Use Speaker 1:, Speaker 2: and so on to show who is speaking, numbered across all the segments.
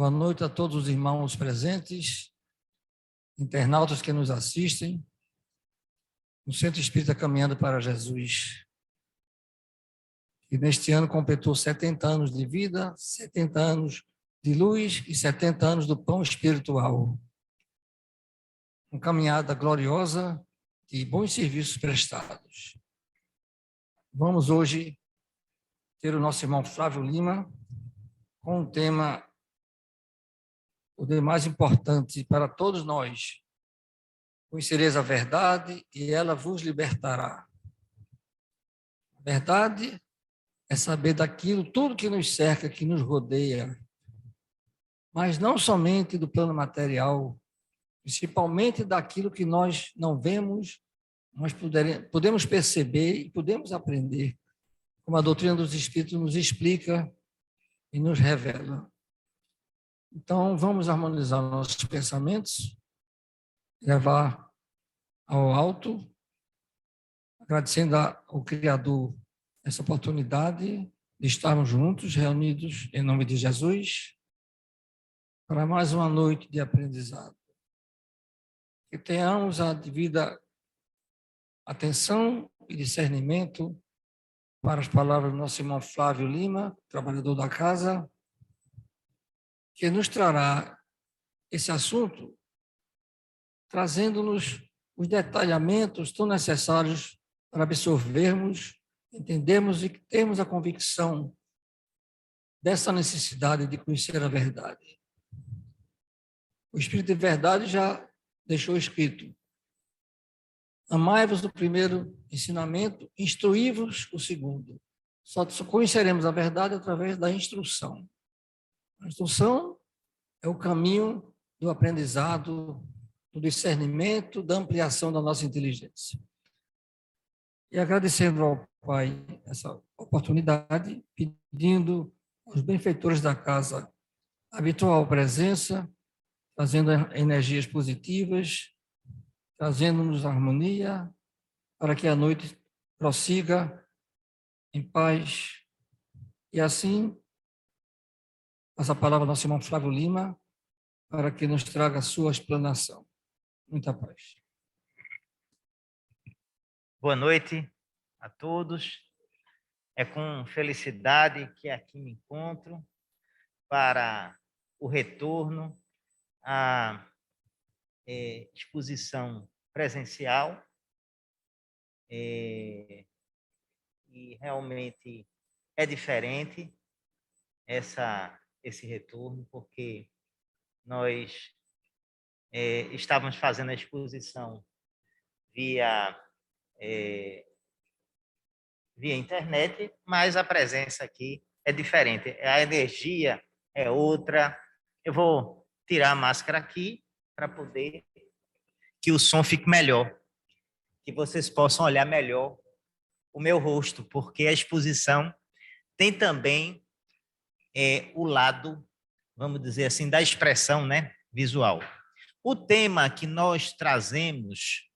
Speaker 1: Boa noite a todos os irmãos presentes, internautas que nos assistem, no Centro Espírita Caminhando para Jesus, que neste ano completou 70 anos de vida, 70 anos de luz e 70 anos do pão espiritual. Uma caminhada gloriosa de bons serviços prestados. Vamos hoje ter o nosso irmão Flávio Lima com um tema o mais importante para todos nós. Conhecereis a verdade e ela vos libertará. A verdade é saber daquilo, tudo que nos cerca, que nos rodeia, mas não somente do plano material, principalmente daquilo que nós não vemos, mas podemos perceber e podemos aprender, como a doutrina dos Espíritos nos explica e nos revela. Então, vamos harmonizar nossos pensamentos, levar ao alto, agradecendo ao Criador essa oportunidade de estarmos juntos, reunidos em nome de Jesus, para mais uma noite de aprendizado. Que tenhamos a devida atenção e discernimento para as palavras do nosso irmão Flávio Lima, trabalhador da casa, que nos trará esse assunto, trazendo-nos os detalhamentos tão necessários para absorvermos, entendermos e termos a convicção dessa necessidade de conhecer a verdade. O Espírito de Verdade já deixou escrito: amai-vos o primeiro ensinamento, instruí-vos o segundo. Só conheceremos a verdade através da instrução. A instrução é o caminho do aprendizado, do discernimento, da ampliação da nossa inteligência. E agradecendo ao Pai essa oportunidade, pedindo aos benfeitores da casa a habitual presença, trazendo energias positivas, trazendo-nos harmonia, para que a noite prossiga em paz. E assim, passa a palavra ao nosso irmão Flávio Lima, para que nos traga a sua explanação. Muita paz.
Speaker 2: Boa noite a todos. É com felicidade que aqui me encontro para o retorno à exposição presencial. E realmente é diferente esse retorno, porque nós estávamos fazendo a exposição via internet, mas a presença aqui é diferente, a energia é outra. Eu vou tirar a máscara aqui para poder que o som fique melhor, que vocês possam olhar melhor o meu rosto, porque a exposição tem também o lado, vamos dizer assim, da expressão, né, visual. O tema que nós trazemos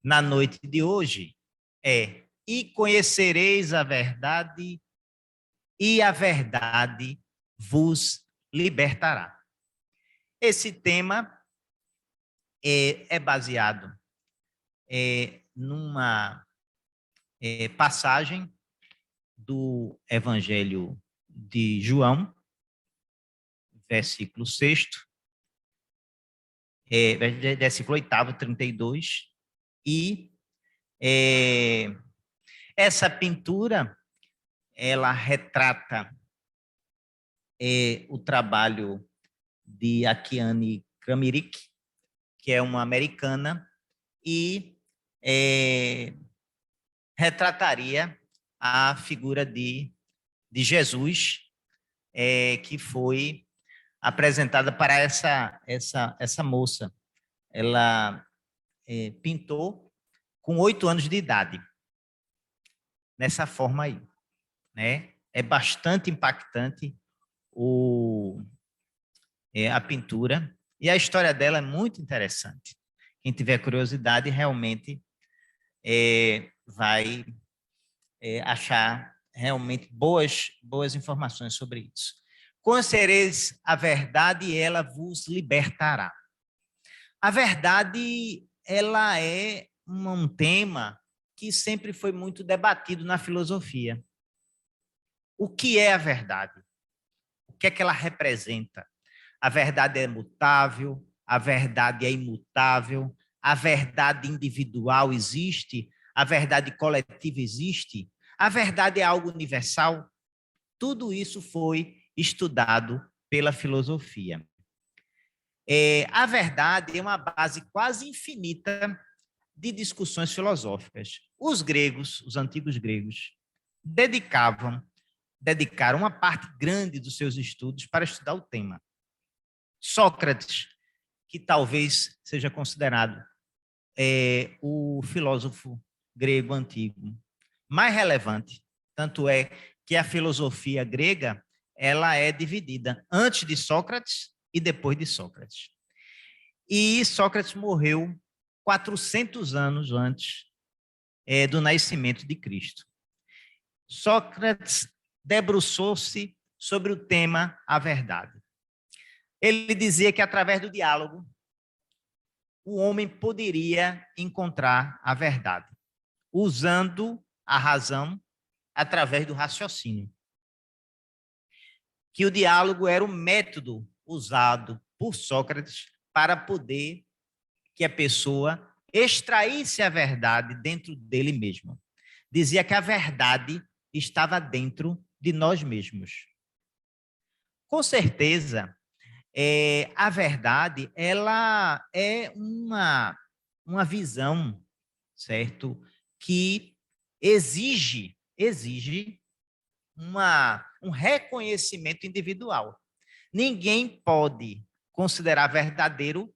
Speaker 2: na noite de hoje é: e conhecereis a verdade, e a verdade vos libertará. Esse tema é baseado numa passagem do Evangelho de João, versículo 6, versículo 8, 32, e essa pintura, ela retrata o trabalho de Akiane Kramerick, que é uma americana, e retrataria a figura de Jesus, que foi apresentada para essa moça. Ela pintou com 8 anos de idade, nessa forma aí, né? É bastante impactante a pintura, e a história dela é muito interessante. Quem tiver curiosidade realmente vai achar realmente boas informações sobre isso. Conhecereis a verdade e ela vos libertará. A verdade, ela é um tema que sempre foi muito debatido na filosofia. O que é a verdade? O que é que ela representa? A verdade é mutável, a verdade é imutável, a verdade individual existe, a verdade coletiva existe, a verdade é algo universal. Tudo isso foi estudado pela filosofia. A verdade é uma base quase infinita de discussões filosóficas. Os gregos, os antigos gregos, dedicaram uma parte grande dos seus estudos para estudar o tema. Sócrates, que talvez seja considerado o filósofo grego antigo mais relevante, tanto é que a filosofia grega ela é dividida antes de Sócrates e depois de Sócrates. E Sócrates morreu 400 anos antes do nascimento de Cristo. Sócrates debruçou-se sobre o tema a verdade. Ele dizia que através do diálogo o homem poderia encontrar a verdade, usando a razão através do raciocínio. Que o diálogo era o método usado por Sócrates para poder que a pessoa extraísse a verdade dentro dele mesmo. Dizia que a verdade estava dentro de nós mesmos. Com certeza, a verdade ela é uma visão, certo, que exige um reconhecimento individual. Ninguém pode considerar verdadeiro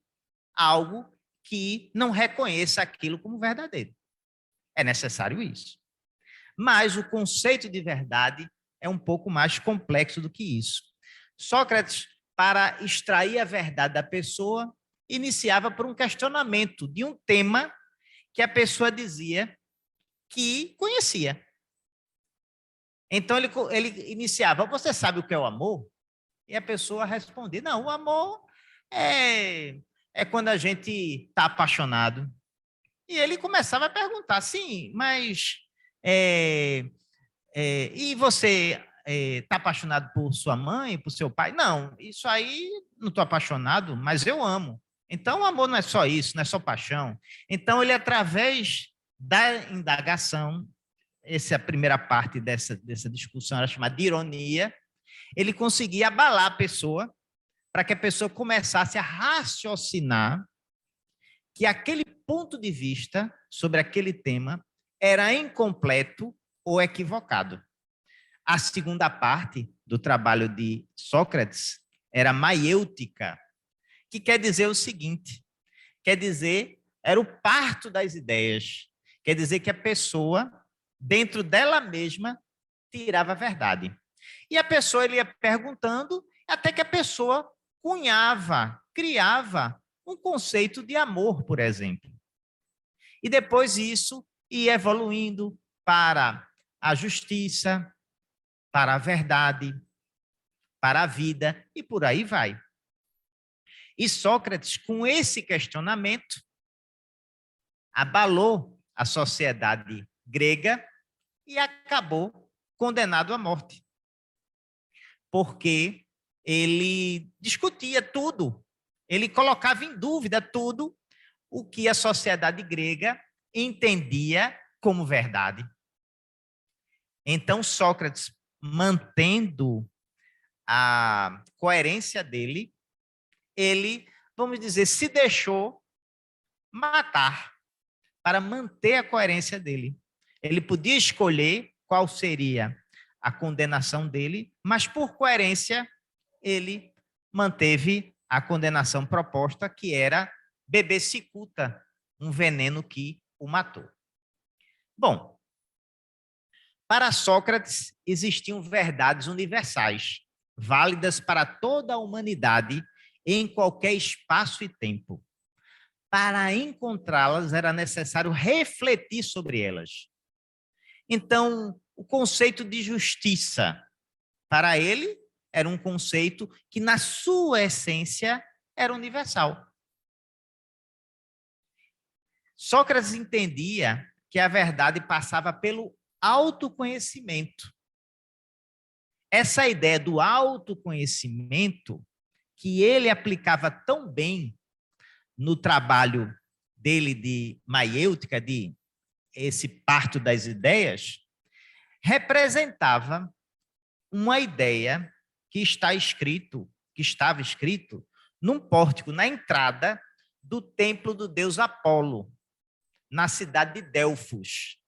Speaker 2: algo que não reconheça aquilo como verdadeiro. É necessário isso. Mas o conceito de verdade é um pouco mais complexo do que isso. Sócrates, para extrair a verdade da pessoa, iniciava por um questionamento de um tema que a pessoa dizia que conhecia. Então, ele iniciava, você sabe o que é o amor? E a pessoa respondia, não, o amor é quando a gente está apaixonado. E ele começava a perguntar, sim, mas e você está apaixonado por sua mãe, por seu pai? Não, isso aí não estou apaixonado, mas eu amo. Então, o amor não é só isso, não é só paixão. Então, ele, através da indagação, essa é a primeira parte dessa discussão, era chamada de ironia, ele conseguia abalar a pessoa para que a pessoa começasse a raciocinar que aquele ponto de vista sobre aquele tema era incompleto ou equivocado. A segunda parte do trabalho de Sócrates era maiêutica, que quer dizer o seguinte, quer dizer, era o parto das ideias, quer dizer que a pessoa, dentro dela mesma, tirava a verdade. E a pessoa ele ia perguntando, até que a pessoa criava um conceito de amor, por exemplo. E depois isso ia evoluindo para a justiça, para a verdade, para a vida, e por aí vai. E Sócrates, com esse questionamento, abalou a sociedade grega e acabou condenado à morte. Porque ele discutia tudo, ele colocava em dúvida tudo o que a sociedade grega entendia como verdade. Então, Sócrates, mantendo a coerência dele, ele, vamos dizer, se deixou matar para manter a coerência dele. Ele podia escolher qual seria a condenação dele, mas por coerência ele manteve a condenação proposta, que era beber cicuta, um veneno que o matou. Bom, para Sócrates existiam verdades universais, válidas para toda a humanidade em qualquer espaço e tempo. Para encontrá-las era necessário refletir sobre elas. Então, o conceito de justiça, para ele, era um conceito que, na sua essência, era universal. Sócrates entendia que a verdade passava pelo autoconhecimento. Essa ideia do autoconhecimento, que ele aplicava tão bem no trabalho dele de maiêutica, de esse parto das ideias, representava uma ideia que estava escrito num pórtico, na entrada do templo do deus Apolo, na cidade de Delfos,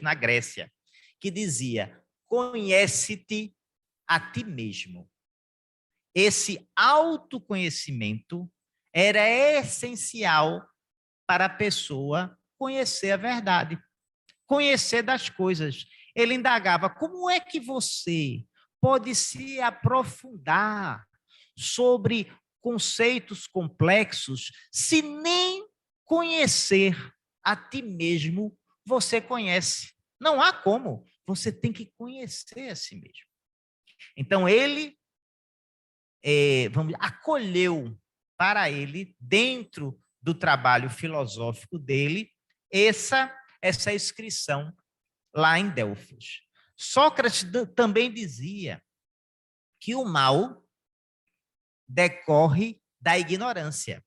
Speaker 2: na Grécia, que dizia: conhece-te a ti mesmo. Esse autoconhecimento era essencial para a pessoa conhecer a verdade, conhecer das coisas. Ele indagava: como é que você pode se aprofundar sobre conceitos complexos se nem conhecer a ti mesmo você conhece? Não há como. Você tem que conhecer a si mesmo. Então, ele acolheu para ele, dentro do trabalho filosófico dele, essa inscrição lá em Delfos. Sócrates também dizia que o mal decorre da ignorância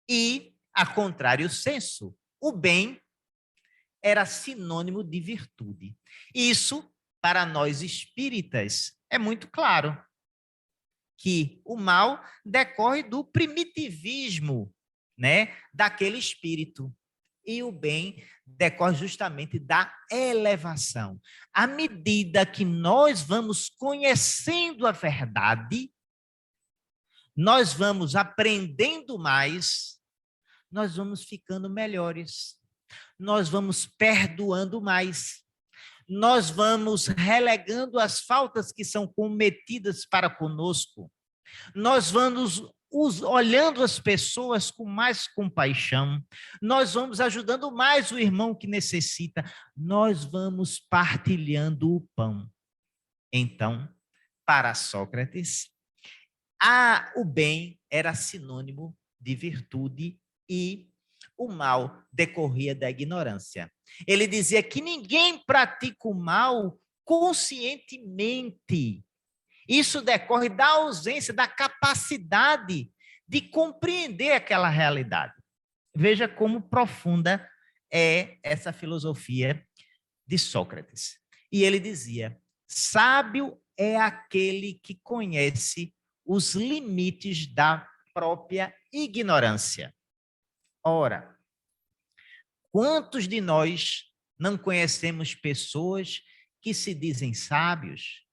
Speaker 2: e, a contrário senso, o bem era sinônimo de virtude. Isso, para nós espíritas, é muito claro, que o mal decorre do primitivismo, né, daquele espírito, e o bem decorre justamente da elevação. À medida que nós vamos conhecendo a verdade, nós vamos aprendendo mais, nós vamos ficando melhores, nós vamos perdoando mais, nós vamos relegando as faltas que são cometidas para conosco, nós vamos olhando as pessoas com mais compaixão, nós vamos ajudando mais o irmão que necessita, nós vamos partilhando o pão. Então, para Sócrates, o bem era sinônimo de virtude e o mal decorria da ignorância. Ele dizia que ninguém pratica o mal conscientemente. Isso decorre da ausência, da capacidade de compreender aquela realidade. Veja como profunda é essa filosofia de Sócrates. E ele dizia: sábio é aquele que conhece os limites da própria ignorância. Ora, quantos de nós não conhecemos pessoas que se dizem sábios,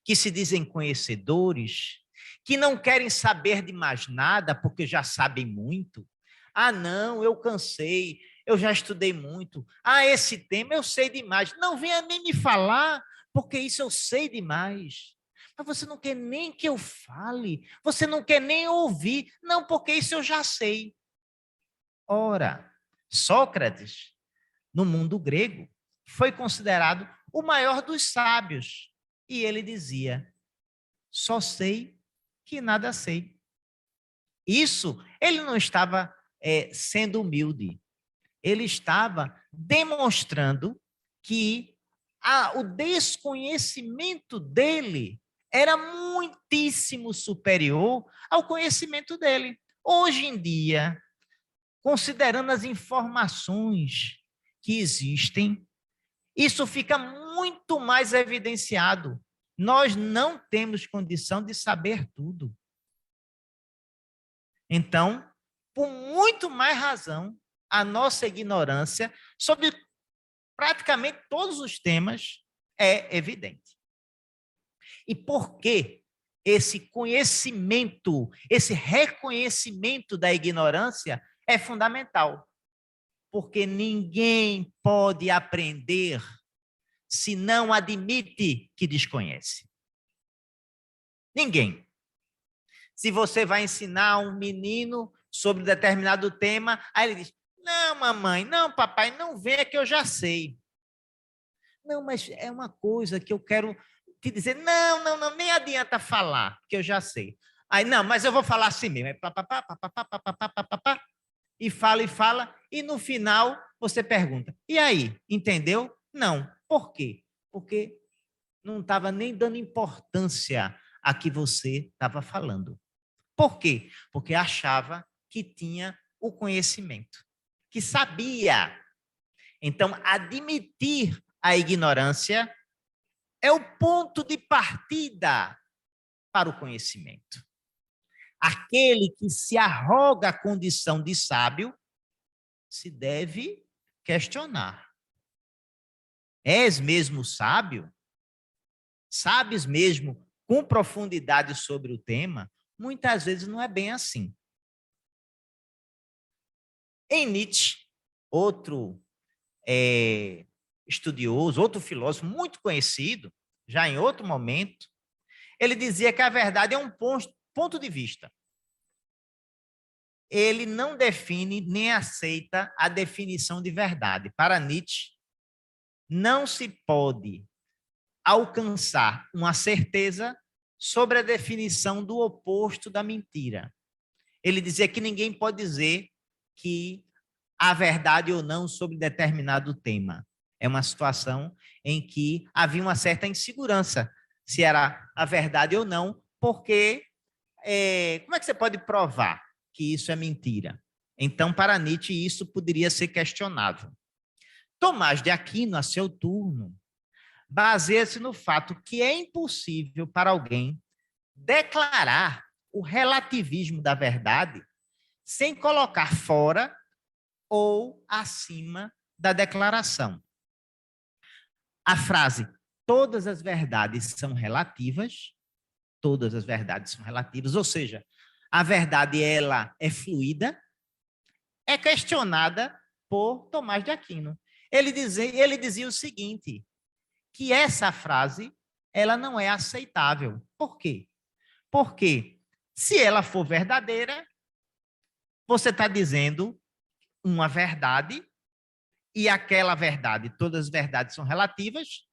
Speaker 2: que se dizem conhecedores, que não querem saber de mais nada porque já sabem muito? Ah, não, eu cansei, eu já estudei muito. Ah, esse tema eu sei demais. Não venha nem me falar, porque isso eu sei demais. Mas você não quer nem que eu fale, você não quer nem ouvir. Não, porque isso eu já sei. Ora, Sócrates, no mundo grego, foi considerado o maior dos sábios. E ele dizia: só sei que nada sei. Isso, ele não estava sendo humilde. Ele estava demonstrando que o desconhecimento dele era muitíssimo superior ao conhecimento dele. Hoje em dia, considerando as informações que existem, isso fica muito mais evidenciado. Nós não temos condição de saber tudo. Então, por muito mais razão, a nossa ignorância sobre praticamente todos os temas é evidente. E por que esse conhecimento, esse reconhecimento da ignorância é fundamental? Porque ninguém pode aprender se não admite que desconhece. Ninguém. Se você vai ensinar um menino sobre determinado tema, aí ele diz: não, mamãe, não, papai, não venha que eu já sei. Não, mas é uma coisa que eu quero te dizer, não, nem adianta falar, que eu já sei. Aí, não, mas eu vou falar assim mesmo. E fala, e no final você pergunta, e aí, entendeu? Não. Por quê? Porque não estava nem dando importância a que você estava falando. Por quê? Porque achava que tinha o conhecimento, que sabia. Então, admitir a ignorância é o ponto de partida para o conhecimento. Aquele que se arroga a condição de sábio se deve questionar. És mesmo sábio? Sabes mesmo com profundidade sobre o tema? Muitas vezes não é bem assim. Em Nietzsche, outro estudioso, outro filósofo muito conhecido, já em outro momento, ele dizia que a verdade é um ponto de vista. Ele não define nem aceita a definição de verdade. Para Nietzsche, não se pode alcançar uma certeza sobre a definição do oposto da mentira. Ele dizia que ninguém pode dizer que há verdade ou não sobre determinado tema. É uma situação em que havia uma certa insegurança se era a verdade ou não, porque como é que você pode provar que isso é mentira? Então, para Nietzsche, isso poderia ser questionável. Tomás de Aquino, a seu turno, baseia-se no fato que é impossível para alguém declarar o relativismo da verdade sem colocar fora ou acima da declaração. A frase todas as verdades são relativas, ou seja, a verdade ela é fluida, é questionada por Tomás de Aquino. Ele dizia o seguinte, que essa frase ela não é aceitável. Por quê? Porque se ela for verdadeira, você está dizendo uma verdade e aquela verdade, todas as verdades são relativas,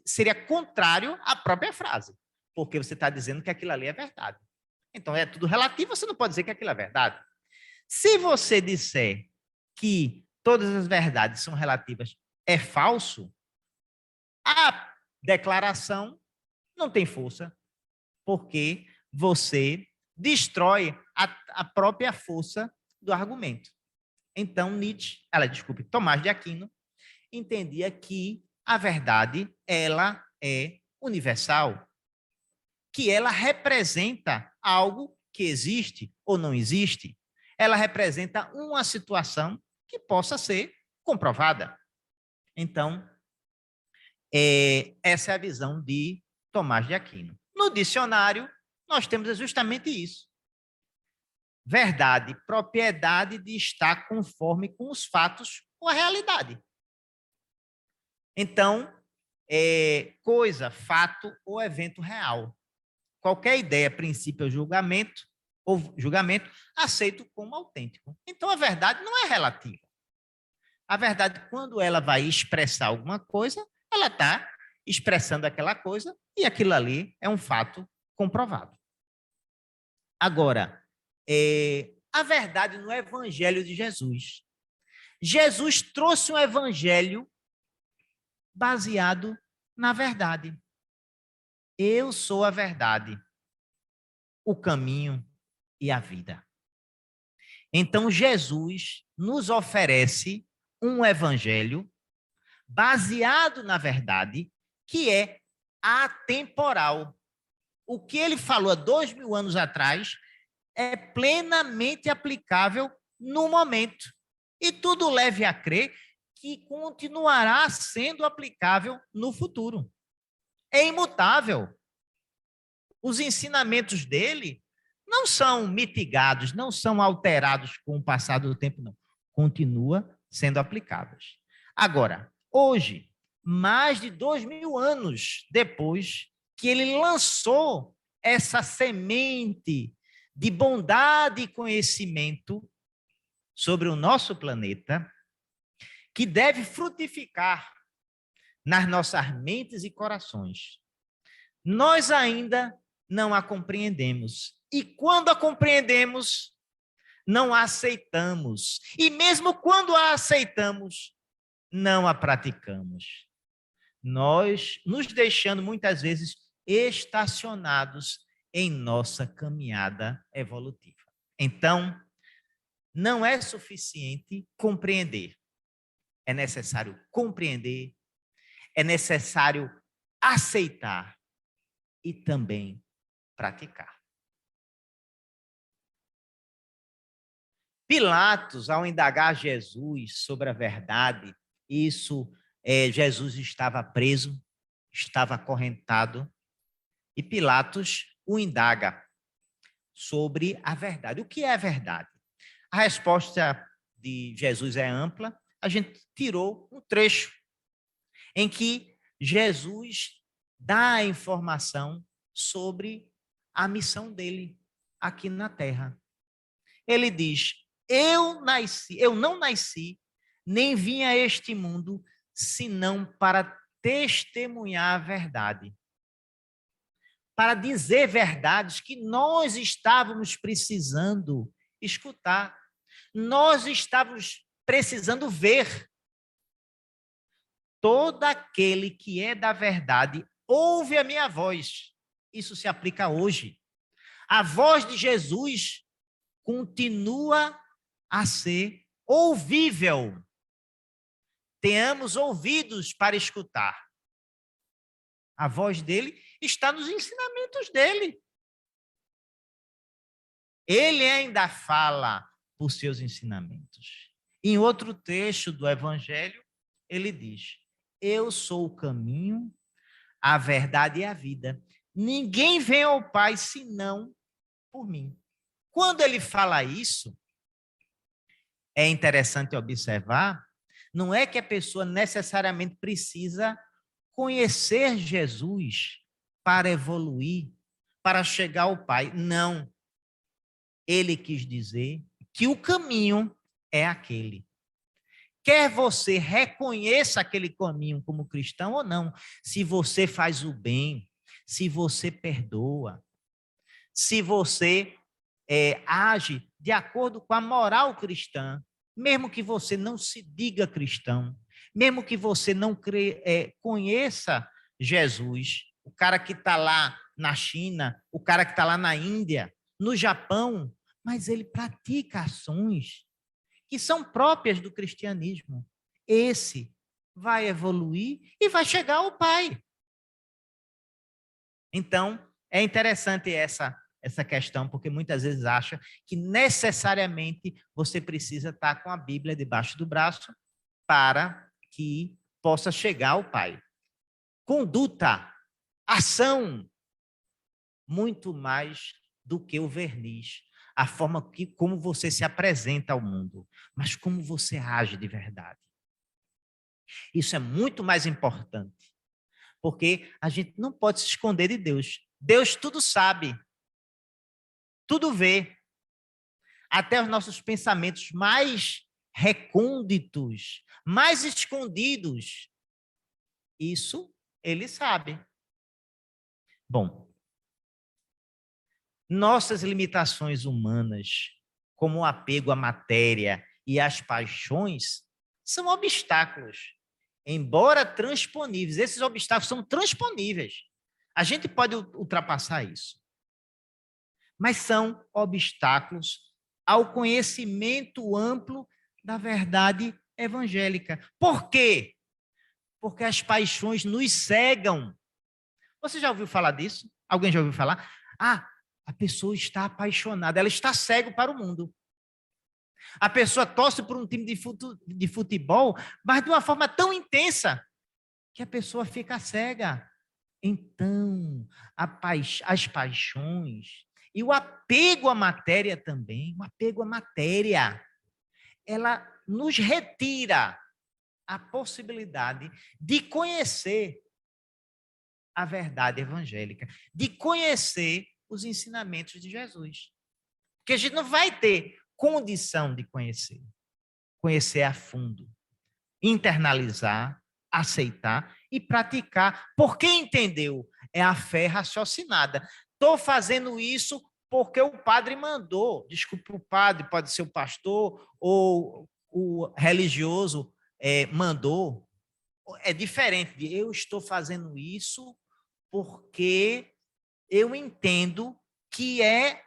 Speaker 2: seria contrário à própria frase, porque você está dizendo que aquilo ali é verdade. Então, é tudo relativo, você não pode dizer que aquilo é verdade. Se você disser que todas as verdades são relativas, é falso, a declaração não tem força, porque você destrói a própria força do argumento. Então, Tomás de Aquino entendia que a verdade ela é universal, que ela representa algo que existe ou não existe. Ela representa uma situação que possa ser comprovada. Então, essa é a visão de Tomás de Aquino. No dicionário, nós temos justamente isso. Verdade, propriedade de estar conforme com os fatos ou a realidade. Então, coisa, fato ou evento real. Qualquer ideia, princípio ou julgamento, aceito como autêntico. Então, a verdade não é relativa. A verdade, quando ela vai expressar alguma coisa, ela está expressando aquela coisa e aquilo ali é um fato comprovado. Agora, a verdade no evangelho de Jesus. Jesus trouxe um evangelho baseado na verdade. Eu sou a verdade, o caminho e a vida. Então, Jesus nos oferece um evangelho baseado na verdade, que é atemporal. O que ele falou há 2000 anos atrás é plenamente aplicável no momento. E tudo leva a crer que continuará sendo aplicável no futuro. É imutável. Os ensinamentos dele não são mitigados, não são alterados com o passar do tempo, não. Continua sendo aplicáveis. Agora, hoje, mais de 2000 anos depois que ele lançou essa semente de bondade e conhecimento sobre o nosso planeta, que deve frutificar nas nossas mentes e corações. Nós ainda não a compreendemos. E quando a compreendemos, não a aceitamos. E mesmo quando a aceitamos, não a praticamos. Nós nos deixando muitas vezes estacionados em nossa caminhada evolutiva. Então, não é suficiente compreender. É necessário compreender, é necessário aceitar e também praticar. Pilatos, ao indagar Jesus sobre a verdade, Jesus estava preso, estava acorrentado, e Pilatos o indaga sobre a verdade. O que é a verdade? A resposta de Jesus é ampla. A gente tirou um trecho em que Jesus dá a informação sobre a missão dele aqui na Terra. Ele diz: eu não nasci, nem vim a este mundo, senão para testemunhar a verdade. Para dizer verdades que nós estávamos precisando escutar. Nós estávamos precisando ver. Todo aquele que é da verdade ouve a minha voz. Isso se aplica hoje. A voz de Jesus continua a ser ouvível. Tenhamos ouvidos para escutar. A voz dele está nos ensinamentos dele. Ele ainda fala por seus ensinamentos. Em outro trecho do Evangelho, ele diz: eu sou o caminho, a verdade e a vida. Ninguém vem ao Pai senão por mim. Quando ele fala isso, é interessante observar, não é que a pessoa necessariamente precisa conhecer Jesus para evoluir, para chegar ao Pai. Não. Ele quis dizer que o caminho é aquele. Quer você reconheça aquele caminho como cristão ou não, se você faz o bem, se você perdoa, se você age de acordo com a moral cristã, mesmo que você não se diga cristão, mesmo que você não conheça Jesus, o cara que está lá na China, o cara que está lá na Índia, no Japão, mas ele pratica ações que são próprias do cristianismo. Esse vai evoluir e vai chegar ao Pai. Então, é interessante essa questão, porque muitas vezes acha que necessariamente você precisa estar com a Bíblia debaixo do braço para que possa chegar ao Pai. Conduta, ação, muito mais do que o verniz, a forma como você se apresenta ao mundo, mas como você age de verdade. Isso é muito mais importante, porque a gente não pode se esconder de Deus. Deus tudo sabe, tudo vê, até os nossos pensamentos mais recônditos, mais escondidos. Isso ele sabe. Bom, nossas limitações humanas, como o apego à matéria e às paixões, são obstáculos, embora transponíveis. Esses obstáculos são transponíveis. A gente pode ultrapassar isso. Mas são obstáculos ao conhecimento amplo da verdade evangélica. Por quê? Porque as paixões nos cegam. Você já ouviu falar disso? Alguém já ouviu falar? A pessoa está apaixonada, ela está cega para o mundo. A pessoa torce por um time de futebol, mas de uma forma tão intensa que a pessoa fica cega. Então, as paixões e o apego à matéria também, o apego à matéria, ela nos retira a possibilidade de conhecer a verdade evangélica, de conhecer os ensinamentos de Jesus. Porque a gente não vai ter condição de conhecer a fundo, internalizar aceitar e praticar. Porque entendeu? É a fé raciocinada. Estou fazendo isso porque o padre mandou. Desculpa, o padre pode ser o pastor ou o religioso mandou. É diferente de eu estou fazendo isso porque eu entendo que é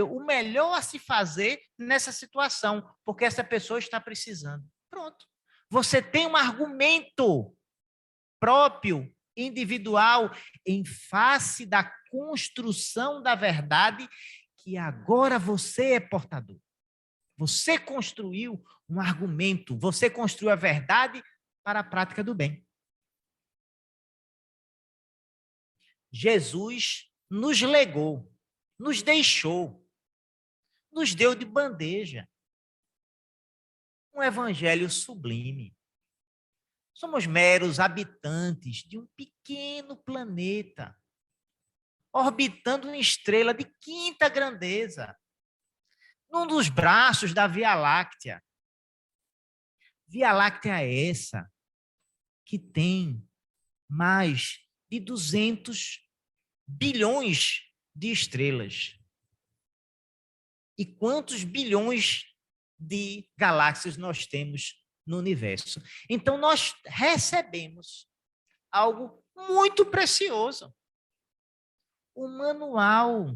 Speaker 2: o melhor a se fazer nessa situação, porque essa pessoa está precisando. Pronto. Você tem um argumento próprio, individual, em face da construção da verdade, que agora você é portador. Você construiu um argumento, você construiu a verdade para a prática do bem. Jesus nos legou, nos deixou, nos deu de bandeja um evangelho sublime. Somos meros habitantes de um pequeno planeta, orbitando uma estrela de quinta grandeza, num dos braços da Via Láctea. Via Láctea é essa que tem mais de 200 bilhões de estrelas. E quantos bilhões de galáxias nós temos no universo? Então, nós recebemos algo muito precioso. Um manual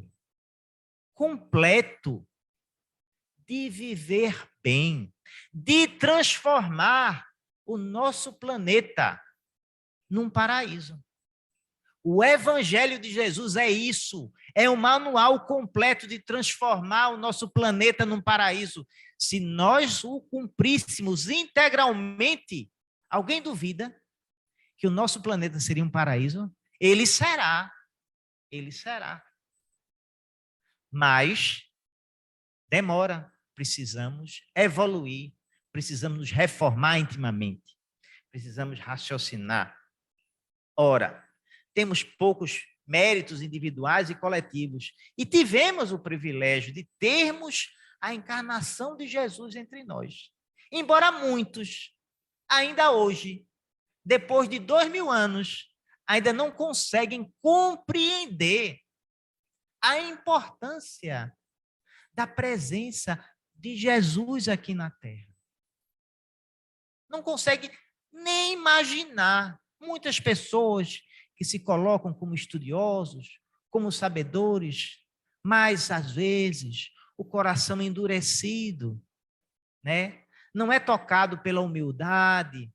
Speaker 2: completo de viver bem, de transformar o nosso planeta num paraíso. O Evangelho de Jesus é isso, é um manual completo de transformar o nosso planeta num paraíso. Se nós o cumpríssemos integralmente, alguém duvida que o nosso planeta seria um paraíso? Ele será. Mas demora, precisamos evoluir, precisamos nos reformar intimamente, precisamos raciocinar. Ora, temos poucos méritos individuais e coletivos e tivemos o privilégio de termos a encarnação de Jesus entre nós. Embora muitos, ainda hoje, depois de 2000 anos, ainda não conseguem compreender a importância da presença de Jesus aqui na Terra. Não consegue nem imaginar. Muitas pessoas que se colocam como estudiosos, como sabedores, mas, às vezes, o coração endurecido, né? Não é tocado pela humildade,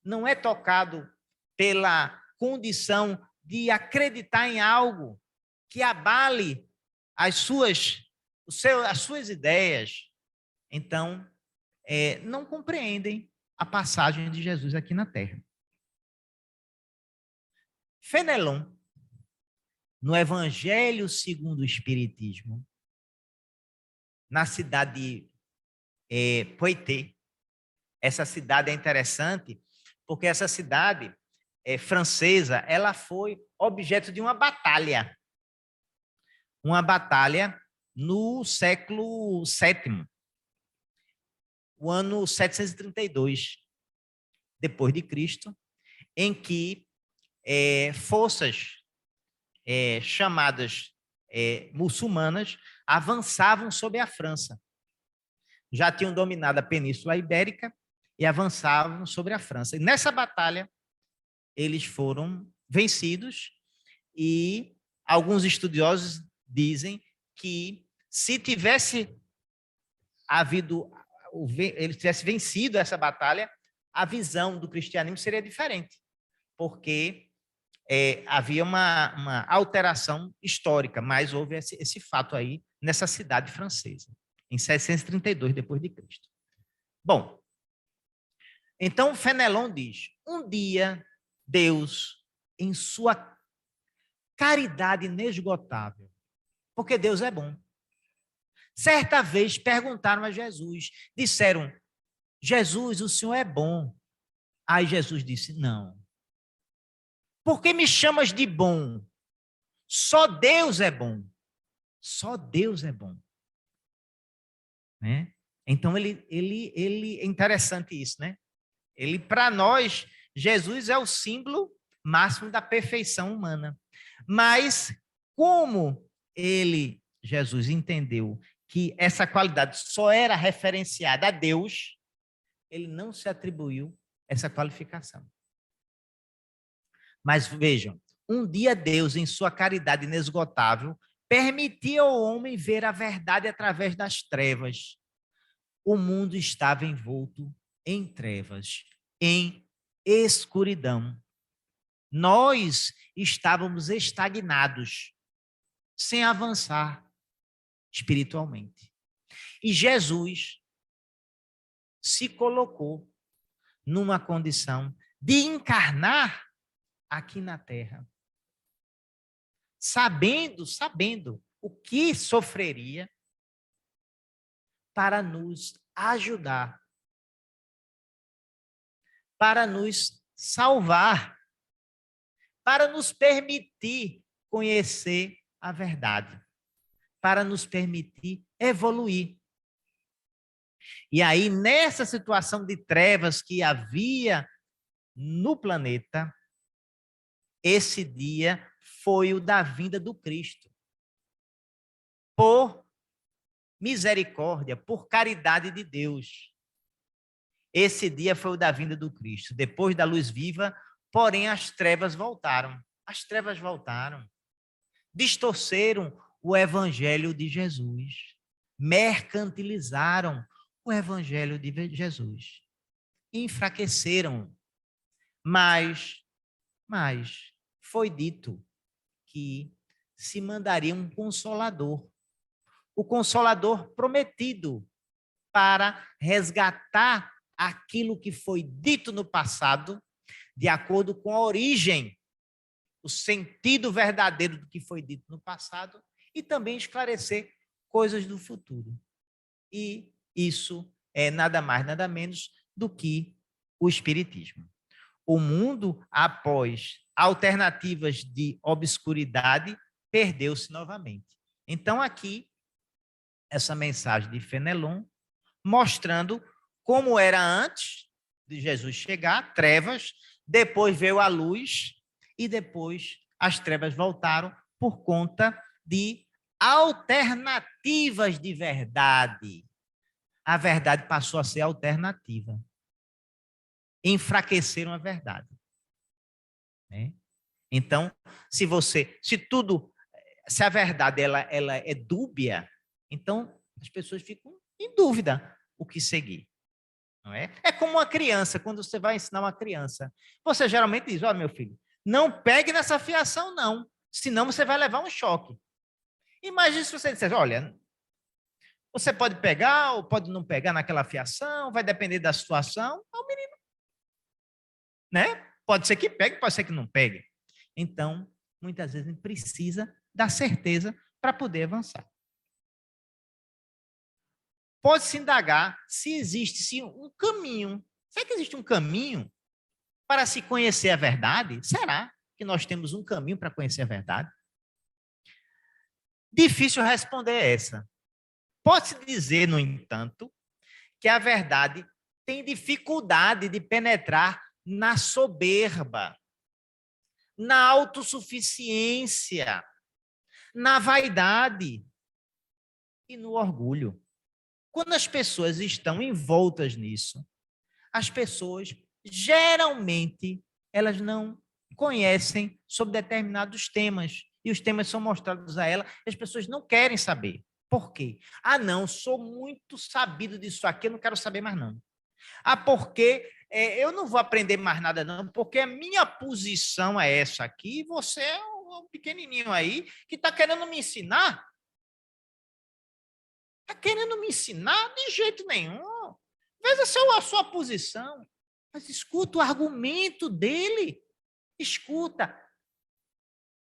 Speaker 2: não é tocado pela condição de acreditar em algo que abale as suas ideias. Então, não compreendem a passagem de Jesus aqui na Terra. Fenelon, no Evangelho segundo o Espiritismo, na cidade de Poitiers, essa cidade é interessante, porque essa cidade francesa, ela foi objeto de uma batalha no século VII, o ano 732 depois de Cristo, em que forças chamadas muçulmanas avançavam sobre a França. Já tinham dominado a Península Ibérica e avançavam sobre a França. E nessa batalha, eles foram vencidos e alguns estudiosos dizem que se tivesse ele tivesse vencido essa batalha, a visão do cristianismo seria diferente, porque havia uma alteração histórica, mas houve esse fato aí nessa cidade francesa, em 732 depois de Cristo. Bom, então Fenelon diz: um dia Deus, em sua caridade inesgotável, porque Deus é bom, certa vez perguntaram a Jesus, disseram: Jesus, o Senhor é bom. Aí Jesus disse: não. Por que me chamas de bom? Só Deus é bom. Só Deus é bom. Né? Então, ele é interessante isso, né? Ele, para nós, Jesus é o símbolo máximo da perfeição humana. Mas como Jesus, entendeu que essa qualidade só era referenciada a Deus, ele não se atribuiu essa qualificação. Mas vejam, um dia Deus, em sua caridade inesgotável, permitia ao homem ver a verdade através das trevas. O mundo estava envolto em trevas, em escuridão. Nós estávamos estagnados, sem avançar espiritualmente. E Jesus se colocou numa condição de encarnar aqui na Terra, sabendo o que sofreria para nos ajudar, para nos salvar, para nos permitir conhecer a verdade, para nos permitir evoluir. E aí, nessa situação de trevas que havia no planeta, esse dia foi o da vinda do Cristo. Por misericórdia, por caridade de Deus. Esse dia foi o da vinda do Cristo. Depois da luz viva, porém as trevas voltaram. As trevas voltaram. Distorceram o evangelho de Jesus. Mercantilizaram o evangelho de Jesus. Enfraqueceram. Mas foi dito que se mandaria um consolador. O consolador prometido para resgatar aquilo que foi dito no passado, de acordo com a origem, o sentido verdadeiro do que foi dito no passado, e também esclarecer coisas do futuro. E isso é nada mais, nada menos do que o Espiritismo. O mundo, após alternativas de obscuridade, perdeu-se novamente. Então, aqui, essa mensagem de Fenelon, mostrando como era antes de Jesus chegar, trevas, depois veio a luz e depois as trevas voltaram por conta de alternativas de verdade. A verdade passou a ser alternativa. Enfraqueceram a verdade. Né? Então, se a verdade ela é dúbia, então as pessoas ficam em dúvida o que seguir. Não é? É como uma criança, quando você vai ensinar uma criança. Você geralmente diz, meu filho, não pegue nessa fiação não, senão você vai levar um choque. Imagine se você dissesse, olha, você pode pegar ou pode não pegar naquela fiação, vai depender da situação. O menino, né? Pode ser que pegue, pode ser que não pegue. Então, muitas vezes a gente precisa da certeza para poder avançar. Pode-se indagar se existe um caminho. Será que existe um caminho para se conhecer a verdade? Será que nós temos um caminho para conhecer a verdade? Difícil responder essa. Pode-se dizer, no entanto, que a verdade tem dificuldade de penetrar na soberba, na autossuficiência, na vaidade e no orgulho. Quando as pessoas estão envoltas nisso, as pessoas, geralmente, elas não conhecem sobre determinados temas, e os temas são mostrados a elas, e as pessoas não querem saber. Por quê? Não, sou muito sabido disso aqui, eu não quero saber mais não. Porque eu não vou aprender mais nada não, porque a minha posição é essa aqui, e você é um pequenininho aí que está querendo me ensinar. Está querendo me ensinar? De jeito nenhum. Veja a sua posição. Mas escuta o argumento dele. Escuta.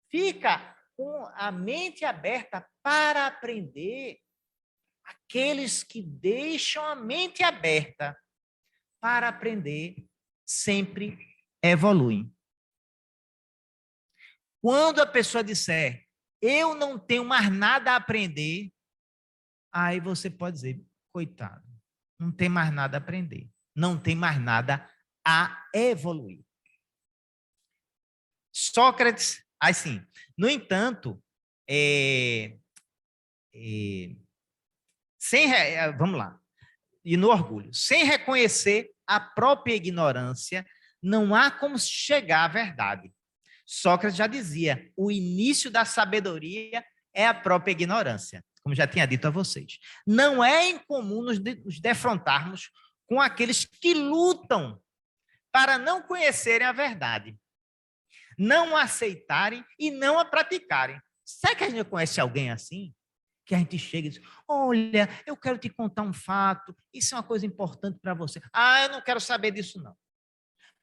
Speaker 2: Fica com a mente aberta para aprender. Aqueles que deixam a mente aberta para aprender sempre evoluem. Quando a pessoa disser, eu não tenho mais nada a aprender, aí você pode dizer, coitado, não tem mais nada a aprender, não tem mais nada a evoluir. Sócrates, assim, no entanto, vamos lá, e no orgulho, sem reconhecer a própria ignorância, não há como chegar à verdade. Sócrates já dizia, o início da sabedoria é a própria ignorância, como já tinha dito a vocês. Não é incomum nos defrontarmos com aqueles que lutam para não conhecerem a verdade, não a aceitarem e não a praticarem. Será que a gente conhece alguém assim? Que a gente chega e diz, olha, eu quero te contar um fato, isso é uma coisa importante para você. Ah, eu não quero saber disso, não.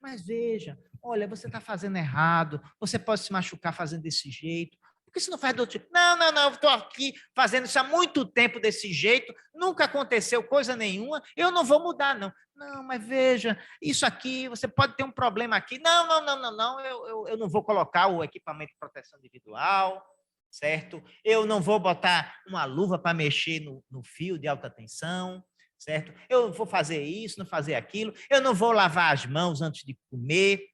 Speaker 2: Mas veja, olha, você está fazendo errado, você pode se machucar fazendo desse jeito. Por que você não faz do outro jeito? Não, eu estou aqui fazendo isso há muito tempo desse jeito, nunca aconteceu coisa nenhuma, eu não vou mudar, não. Não, mas veja, isso aqui, você pode ter um problema aqui. Não, eu não vou colocar o equipamento de proteção individual, certo? Eu não vou botar uma luva para mexer no fio de alta tensão, certo? Eu vou fazer isso, não fazer aquilo, eu não vou lavar as mãos antes de comer,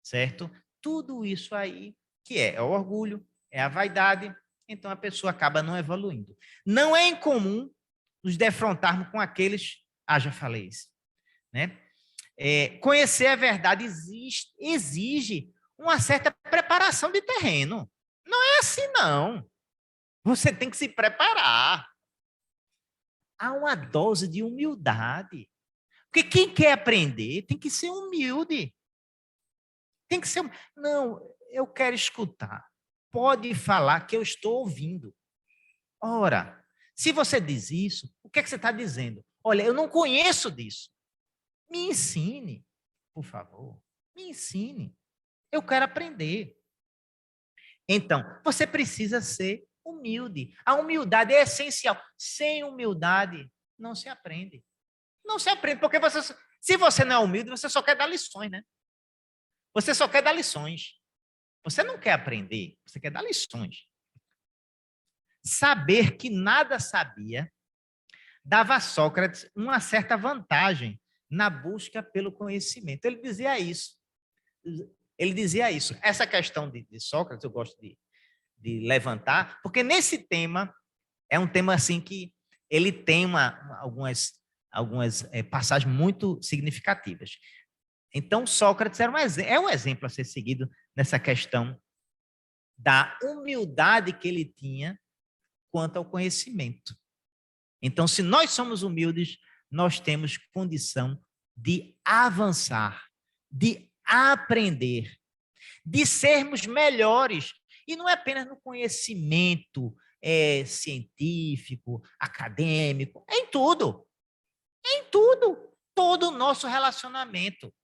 Speaker 2: certo? Tudo isso aí que é o orgulho, é a vaidade, então a pessoa acaba não evoluindo. Não é incomum nos defrontarmos com aqueles, já falei isso, né? Conhecer a verdade exige uma certa preparação de terreno. Não é assim, não. Você tem que se preparar. Há uma dose de humildade. Porque quem quer aprender tem que ser humilde. Tem que ser. Não, eu quero escutar. Pode falar que eu estou ouvindo. Ora, se você diz isso, o que é que você está dizendo? Olha, eu não conheço disso. Me ensine, por favor. Me ensine. Eu quero aprender. Então, você precisa ser humilde. A humildade é essencial. Sem humildade, não se aprende. Não se aprende, porque se você não é humilde, você só quer dar lições, né? Você só quer dar lições. Você não quer aprender, você quer dar lições. Saber que nada sabia dava a Sócrates uma certa vantagem na busca pelo conhecimento. Ele dizia isso. Essa questão de Sócrates, eu gosto de levantar, porque nesse tema, é um tema assim que ele tem algumas passagens muito significativas. Então, Sócrates é um exemplo a ser seguido nessa questão da humildade que ele tinha quanto ao conhecimento. Então, se nós somos humildes, nós temos condição de avançar, de aprender, de sermos melhores. E não é apenas no conhecimento científico, acadêmico, é em tudo. É em tudo. Todo o nosso relacionamento.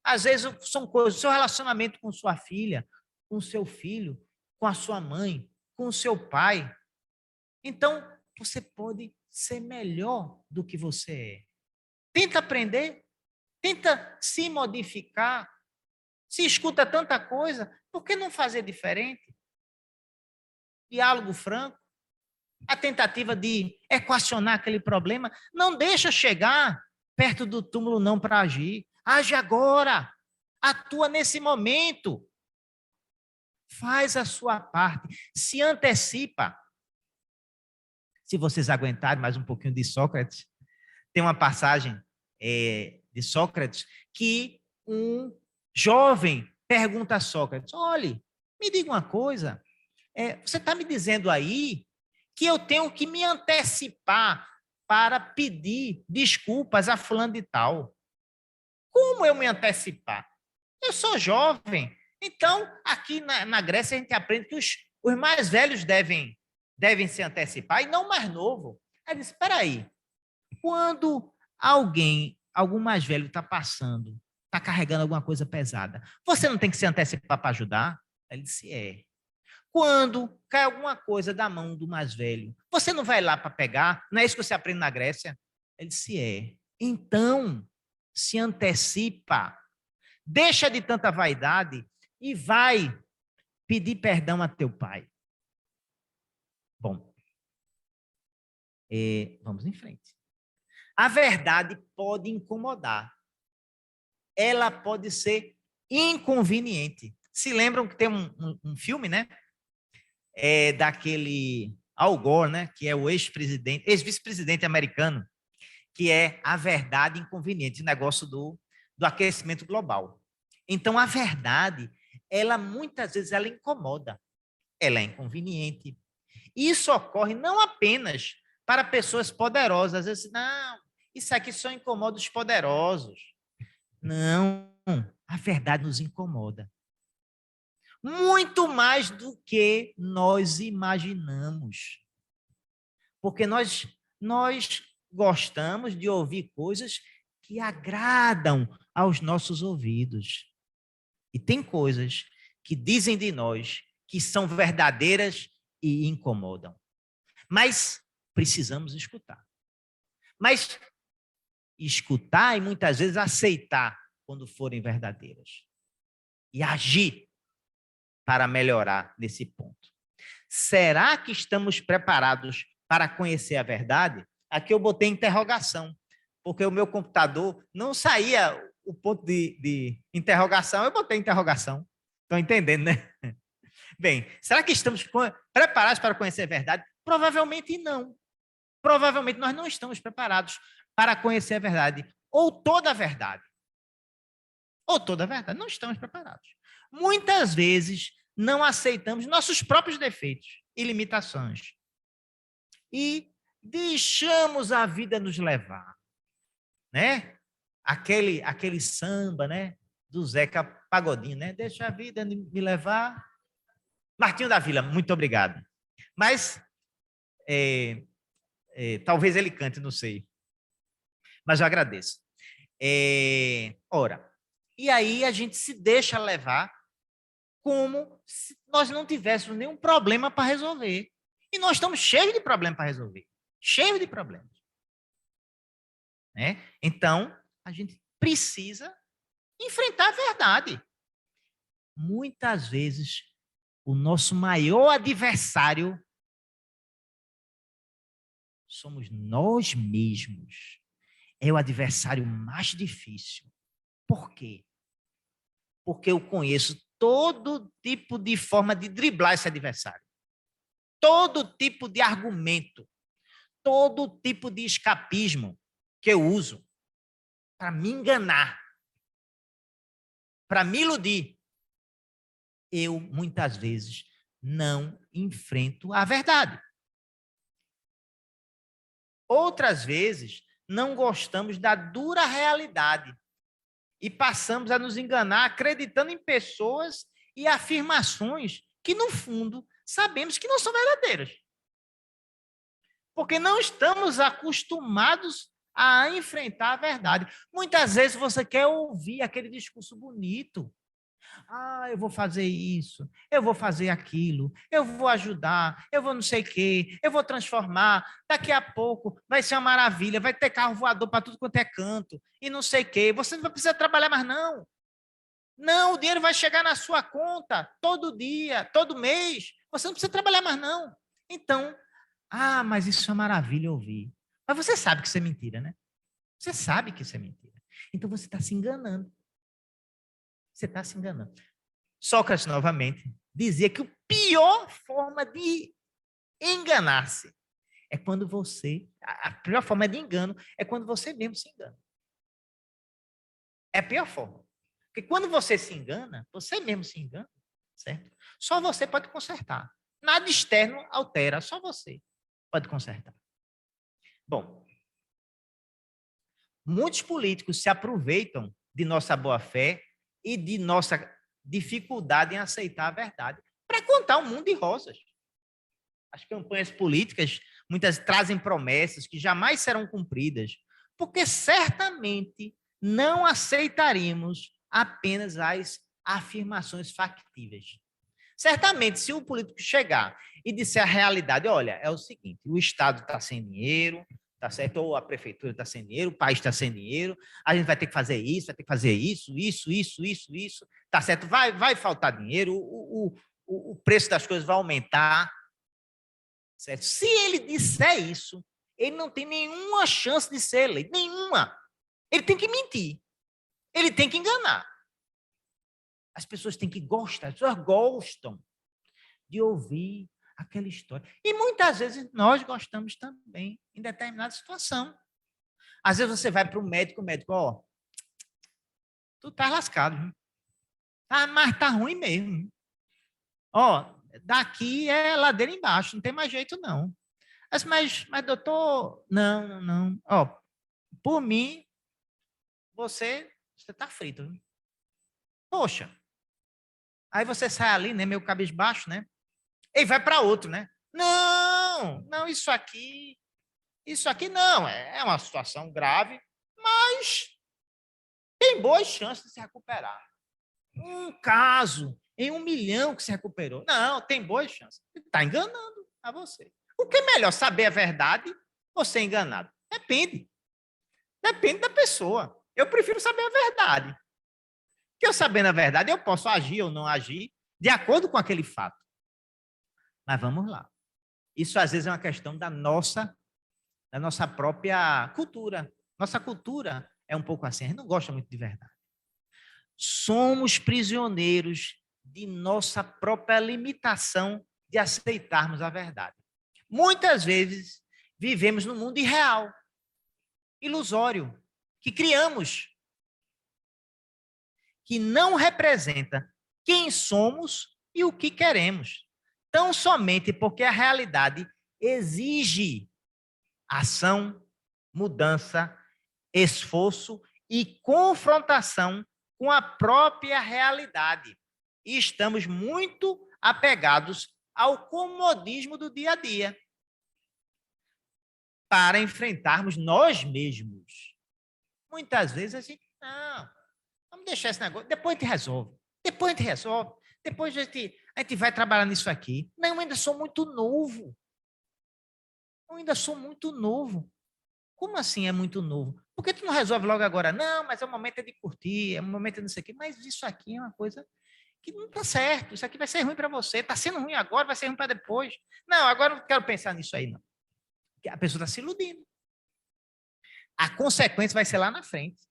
Speaker 2: Às vezes são coisas, o seu relacionamento com sua filha, com seu filho, com a sua mãe, com o seu pai. Então, você pode ser melhor do que você é. Tenta aprender, tenta se modificar. Se escuta tanta coisa, por que não fazer diferente? Diálogo franco, a tentativa de equacionar aquele problema, não deixa chegar perto do túmulo não para agir. Age agora, atua nesse momento. Faz a sua parte, se antecipa. Se vocês aguentarem mais um pouquinho de Sócrates, tem uma passagem de Sócrates que um jovem pergunta a Sócrates, olhe, me diga uma coisa, você está me dizendo aí que eu tenho que me antecipar para pedir desculpas a fulano de tal. Como eu me antecipar? Eu sou jovem. Então, aqui na Grécia, a gente aprende que os mais velhos devem se antecipar e não mais novo. Aí disse, espera aí, quando algum mais velho está passando, está carregando alguma coisa pesada, você não tem que se antecipar para ajudar? Ele disse, Quando cai alguma coisa da mão do mais velho, você não vai lá para pegar? Não é isso que você aprende na Grécia? Ele disse, Então, se antecipa, deixa de tanta vaidade e vai pedir perdão a teu pai. Bom, vamos em frente. A verdade pode incomodar. Ela pode ser inconveniente. Se lembram que tem um filme, né? Daquele Al Gore, né? Que é o ex-vice-presidente americano, que é a verdade inconveniente, o negócio do aquecimento global. Então, a verdade, ela muitas vezes ela incomoda, ela é inconveniente. Isso ocorre não apenas para pessoas poderosas. Às vezes, não, isso aqui só incomoda os poderosos. Não, a verdade nos incomoda. Muito mais do que nós imaginamos. Porque nós gostamos de ouvir coisas que agradam aos nossos ouvidos. E tem coisas que dizem de nós que são verdadeiras e incomodam. Mas precisamos escutar. Mas escutar e muitas vezes aceitar quando forem verdadeiras. E agir para melhorar nesse ponto. Será que estamos preparados para conhecer a verdade? Aqui eu botei interrogação, porque o meu computador não saía o ponto de interrogação, eu botei interrogação. Estão entendendo, né? Bem, será que estamos preparados para conhecer a verdade? Provavelmente não. Provavelmente nós não estamos preparados para conhecer a verdade, ou toda a verdade. Ou toda a verdade, não estamos preparados. Muitas vezes não aceitamos nossos próprios defeitos e limitações. E deixamos a vida nos levar, né? Aquele samba, né? Do Zeca Pagodinho, né? Deixa a vida me levar. Martinho da Vila, muito obrigado. Mas talvez ele cante, não sei. Mas eu agradeço. Ora, e aí a gente se deixa levar como se nós não tivéssemos nenhum problema para resolver. E nós estamos cheios de problemas para resolver. Cheios de problemas. Né? Então, a gente precisa enfrentar a verdade. Muitas vezes, o nosso maior adversário somos nós mesmos. É o adversário mais difícil. Por quê? Porque eu conheço todo tipo de forma de driblar esse adversário. Todo tipo de argumento. Todo tipo de escapismo que eu uso para me enganar, para me iludir. Eu, muitas vezes, não enfrento a verdade. Outras vezes, não gostamos da dura realidade e passamos a nos enganar acreditando em pessoas e afirmações que, no fundo, sabemos que não são verdadeiras. Porque não estamos acostumados a enfrentar a verdade. Muitas vezes você quer ouvir aquele discurso bonito. Eu vou fazer isso, eu vou fazer aquilo, eu vou ajudar, eu vou não sei o quê, eu vou transformar, daqui a pouco vai ser uma maravilha, vai ter carro voador para tudo quanto é canto, e não sei o quê, você não vai precisar trabalhar mais não. Não, o dinheiro vai chegar na sua conta todo dia, todo mês, você não precisa trabalhar mais não. Então, mas isso é maravilha ouvir. Mas você sabe que isso é mentira, né? Você sabe que isso é mentira. Então você está se enganando. Você está se enganando. Sócrates, novamente, dizia que a pior forma de enganar-se é quando você... A pior forma de engano é quando você mesmo se engana. É a pior forma. Porque quando você se engana, você mesmo se engana, certo? Só você pode consertar. Nada externo altera, só você pode consertar. Bom, muitos políticos se aproveitam de nossa boa-fé e de nossa dificuldade em aceitar a verdade para contar um mundo de rosas. As campanhas políticas muitas trazem promessas que jamais serão cumpridas, porque certamente não aceitaríamos apenas as afirmações factíveis. Certamente, se o político chegar e disser a realidade, olha, é o seguinte, o Estado está sem dinheiro, tá certo? Ou a prefeitura está sem dinheiro, o país está sem dinheiro, a gente vai ter que fazer isso, vai ter que fazer isso, tá certo? Vai faltar dinheiro, o preço das coisas vai aumentar, certo? Se ele disser isso, ele não tem nenhuma chance de ser eleito, nenhuma. Ele tem que mentir, ele tem que enganar. As pessoas têm que gostar, as pessoas gostam de ouvir aquela história. E muitas vezes nós gostamos também, em determinada situação. Às vezes você vai para o médico, ó, tu tá lascado, viu? Mas tá ruim mesmo. Ó, daqui é ladeira embaixo, não tem mais jeito não. Mas doutor, não. Ó, por mim, você tá frito. Viu? Poxa. Aí você sai ali, né, meio cabisbaixo, né? E vai para outro, né? Não, isso aqui não, é uma situação grave, mas tem boas chances de se recuperar. Um caso em 1 milhão que se recuperou. Não, tem boas chances. Está enganando a você. O que é melhor, saber a verdade ou ser enganado? Depende. Depende da pessoa. Eu prefiro saber a verdade. Que eu sabendo a verdade, eu posso agir ou não agir de acordo com aquele fato. Mas vamos lá. Isso às vezes é uma questão da nossa própria cultura. Nossa cultura é um pouco assim, a gente não gosta muito de verdade. Somos prisioneiros de nossa própria limitação de aceitarmos a verdade. Muitas vezes vivemos num mundo irreal, ilusório, que criamos, que não representa quem somos e o que queremos. Tão somente porque a realidade exige ação, mudança, esforço e confrontação com a própria realidade. E estamos muito apegados ao comodismo do dia a dia para enfrentarmos nós mesmos. Muitas vezes a gente, não, vamos deixar esse negócio, depois a gente resolve. Depois a gente vai trabalhar nisso aqui. Não, eu ainda sou muito novo. Como assim é muito novo? Por que tu não resolve logo agora? Não, mas é o momento de curtir, é o momento de não sei o quê. Mas isso aqui é uma coisa que não está certo. Isso aqui vai ser ruim para você. Está sendo ruim agora, vai ser ruim para depois. Não, agora eu não quero pensar nisso aí, não. Porque a pessoa está se iludindo. A consequência vai ser lá na frente.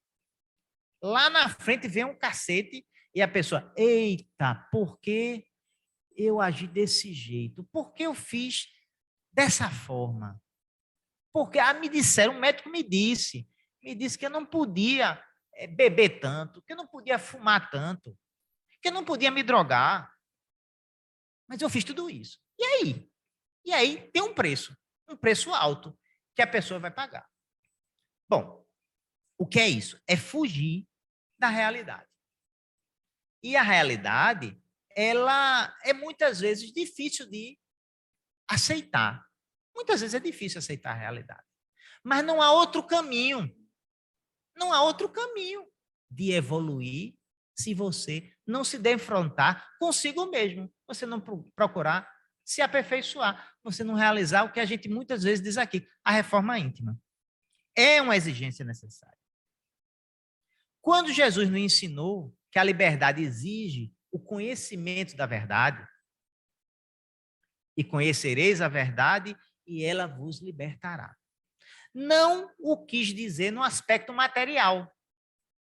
Speaker 2: Lá na frente vem um cacete e a pessoa, eita, por que eu agi desse jeito? Por que eu fiz dessa forma? Porque me disseram, um médico me disse que eu não podia beber tanto, que eu não podia fumar tanto, que eu não podia me drogar. Mas eu fiz tudo isso. E aí? E aí tem um preço alto que a pessoa vai pagar. Bom, o que é isso? É fugir da realidade. E a realidade, ela é muitas vezes difícil de aceitar. Muitas vezes é difícil aceitar a realidade. Mas não há outro caminho. Não há outro caminho de evoluir se você não se defrontar consigo mesmo. Você não procurar se aperfeiçoar. Você não realizar o que a gente muitas vezes diz aqui, a reforma íntima. É uma exigência necessária. Quando Jesus nos ensinou que a liberdade exige o conhecimento da verdade, e conhecereis a verdade, e ela vos libertará. Não o quis dizer no aspecto material.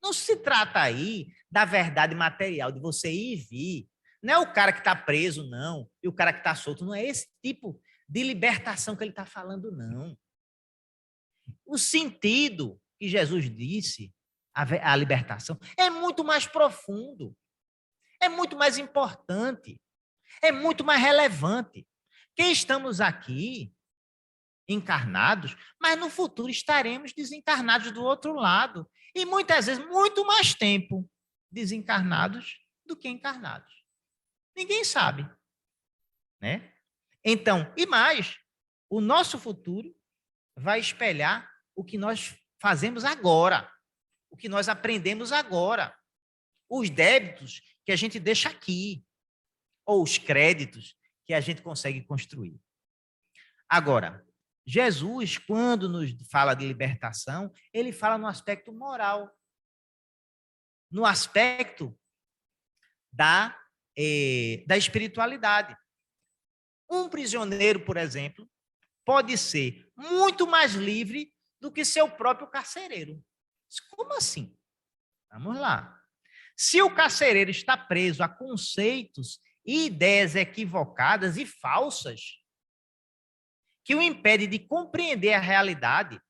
Speaker 2: Não se trata aí da verdade material, de você ir e vir. Não é o cara que está preso, não, e o cara que está solto. Não é esse tipo de libertação que ele está falando, não. O sentido que Jesus disse, a libertação, é muito mais profundo, é muito mais importante, é muito mais relevante. Que estamos aqui encarnados, mas no futuro estaremos desencarnados do outro lado. E muitas vezes, muito mais tempo desencarnados do que encarnados. Ninguém sabe. Né? Então, e mais, o nosso futuro vai espelhar o que nós fazemos agora, o que nós aprendemos agora, os débitos que a gente deixa aqui, ou os créditos que a gente consegue construir. Agora, Jesus, quando nos fala de libertação, ele fala no aspecto moral, no aspecto da espiritualidade. Um prisioneiro, por exemplo, pode ser muito mais livre do que seu próprio carcereiro. Como assim? Vamos lá. Se o carcereiro está preso a conceitos e ideias equivocadas e falsas, que o impede de compreender a realidade,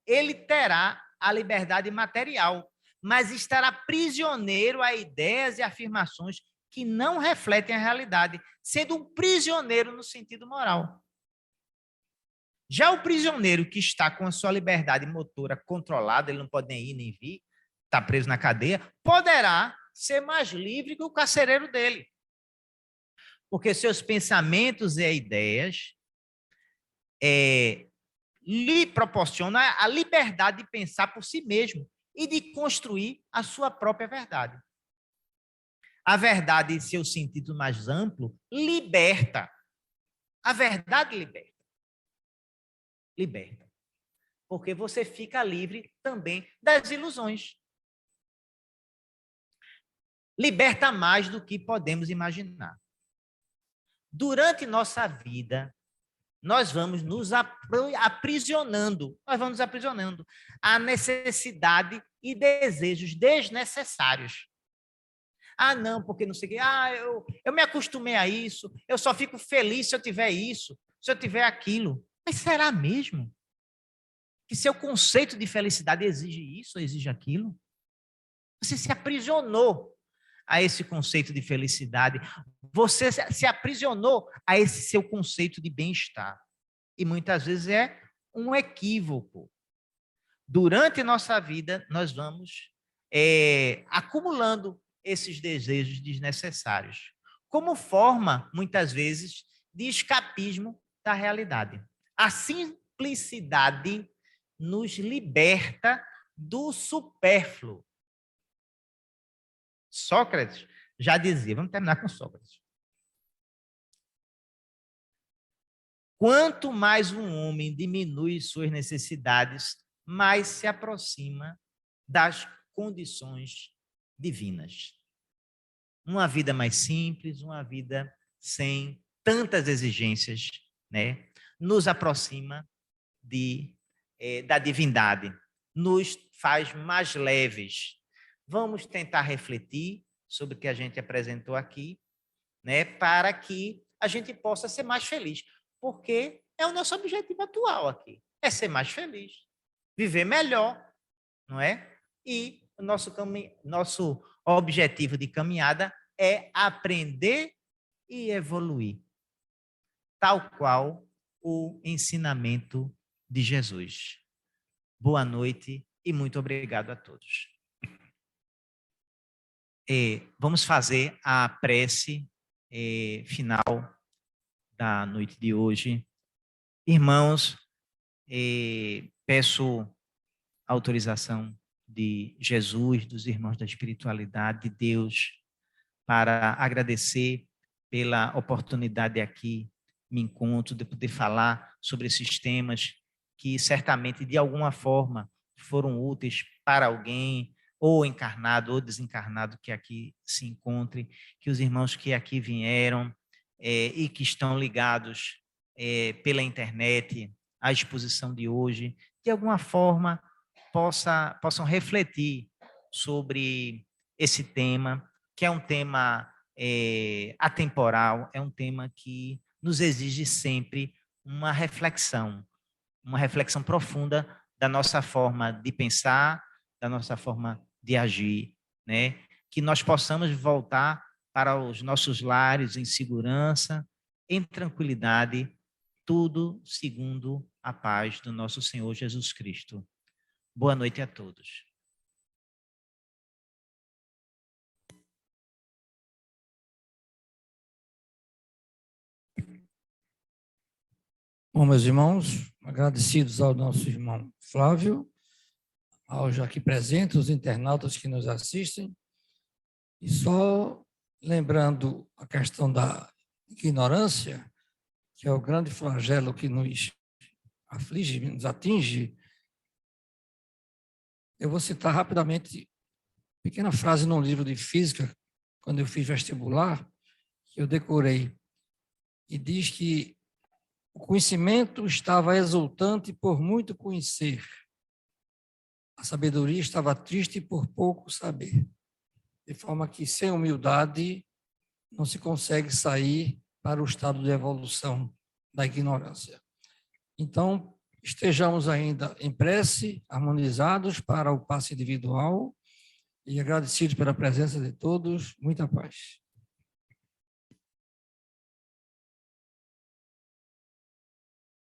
Speaker 2: ele terá a liberdade material, mas estará prisioneiro a ideias e afirmações que não refletem a realidade, sendo um prisioneiro no sentido moral. Já o prisioneiro que está com a sua liberdade motora controlada, ele não pode nem ir nem vir, está preso na cadeia, poderá ser mais livre que o carcereiro dele. Porque seus pensamentos e ideias lhe proporcionam a liberdade de pensar por si mesmo e de construir a sua própria verdade. A verdade, em seu sentido mais amplo, liberta. A verdade liberta. Liberta. Porque você fica livre também das ilusões. Liberta mais do que podemos imaginar. Durante nossa vida, nós vamos nos aprisionando, a necessidade e desejos desnecessários. Ah, não, porque não sei o quê. Ah, eu me acostumei a isso, eu só fico feliz se eu tiver isso, se eu tiver aquilo. Mas será mesmo que seu conceito de felicidade exige isso, exige aquilo? Você se aprisionou a esse conceito de felicidade, você se aprisionou a esse seu conceito de bem-estar. E muitas vezes é um equívoco. Durante nossa vida, nós vamos acumulando esses desejos desnecessários, como forma, muitas vezes, de escapismo da realidade. A simplicidade nos liberta do supérfluo. Sócrates já dizia, vamos terminar com Sócrates. Quanto mais um homem diminui suas necessidades, mais se aproxima das condições divinas. Uma vida mais simples, uma vida sem tantas exigências, né? Nos aproxima da divindade, nos faz mais leves. Vamos tentar refletir sobre o que a gente apresentou aqui, né? Para que a gente possa ser mais feliz. Porque é o nosso objetivo atual aqui, é ser mais feliz, viver melhor, não é? E o nosso objetivo de caminhada é aprender e evoluir, tal qual o ensinamento de Jesus. Boa noite e muito obrigado a todos. Vamos fazer a prece final da noite de hoje. Irmãos, peço autorização de Jesus, dos irmãos da espiritualidade, de Deus, para agradecer pela oportunidade aqui, me encontro, de poder falar sobre esses temas que certamente, de alguma forma, foram úteis para alguém, ou encarnado ou desencarnado que aqui se encontre, que os irmãos que aqui vieram e que estão ligados pela internet à exposição de hoje, de alguma forma possam refletir sobre esse tema, que é um tema atemporal, é um tema que nos exige sempre uma reflexão profunda da nossa forma de pensar, da nossa forma de agir, né? Que nós possamos voltar para os nossos lares em segurança, em tranquilidade, tudo segundo a paz do nosso Senhor Jesus Cristo. Boa noite a todos.
Speaker 1: Bom, meus irmãos, agradecidos ao nosso irmão Flávio, aos aqui presentes, os internautas que nos assistem, e só lembrando a questão da ignorância, que é o grande flagelo que nos aflige, nos atinge, eu vou citar rapidamente uma pequena frase num livro de física, quando eu fiz vestibular, que eu decorei, e diz que o conhecimento estava exultante por muito conhecer. A sabedoria estava triste por pouco saber. de forma que, sem humildade, não se consegue sair para o estado de evolução da ignorância. Então, estejamos ainda em prece, harmonizados para o passe individual e agradecidos pela presença de todos. Muita paz.